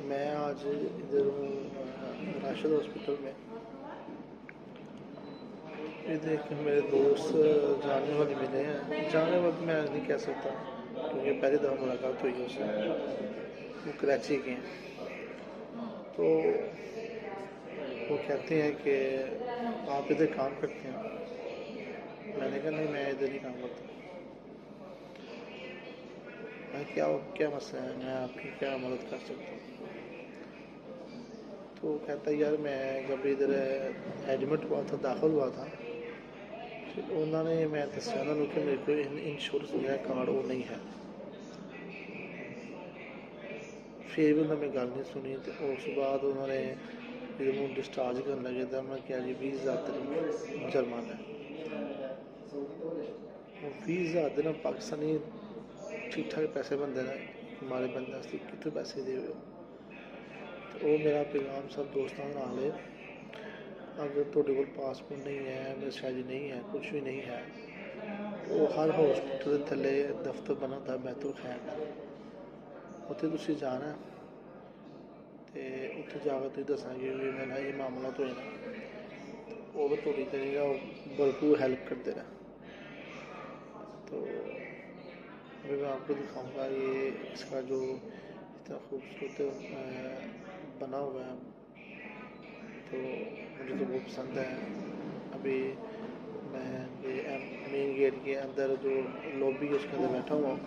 मैं आज इधर हूँ राशिद हॉस्पिटल में। ये देख के मेरे दोस्त जानने वाले मिले हैं। जानने वाले मैं नहीं कह सकता क्योंकि पहली दफ़ा मुलाकात हुई है उससे। वो कराची के हैं, तो वो कहते हैं कि आप इधर काम करते हैं। मैंने कहा नहीं, मैं इधर नहीं काम करता। मैं क्या क्या मसला है, मैं आपकी क्या मदद कर सकता हूँ? तो वो कहता है यार, मैं जब इधर एडमिट हुआ था, दाखिल हुआ था, तो उन्होंने मैं दसिया उन्होंने कि मेरे को इंश्योरेंस मेरा कार्ड वो नहीं है। फिर भी उन्होंने गल नहीं सुनी। तो उस बाद उन्होंने जो डिस्चार्ज करने लगे था, मैं क्या जी 20,000 जुर्माना है। 20,000 पाकिस्तानी ठीक ठाक पैसे बनते हैं, हमारे बंदे कितने पैसे दे। तो वो मेरा पैगाम सब दोस्तों का नाल है, अगर थोड़े को पासपोर्ट नहीं है, नशाजी नहीं है, कुछ भी नहीं है, तो हर हॉस्पिटल के थले दफ्तर बना था बैतुल खैर, उत्थे तुसीं जाना है तो उत्थे जाकर तुसीं दसांगे भी मेरा ये मामला तो है ना, वो भी थोड़ी करेगा, भरपूर हेल्प करते रहे। तो अभी मैं आपको दिखाऊंगा ये इसका जो इतना खूबसूरत बना हुआ है, तो मुझे तो बहुत पसंद है। अभी मैं ये मेन गेट के अंदर जो लॉबी है उसके अंदर बैठा हुआ हूँ।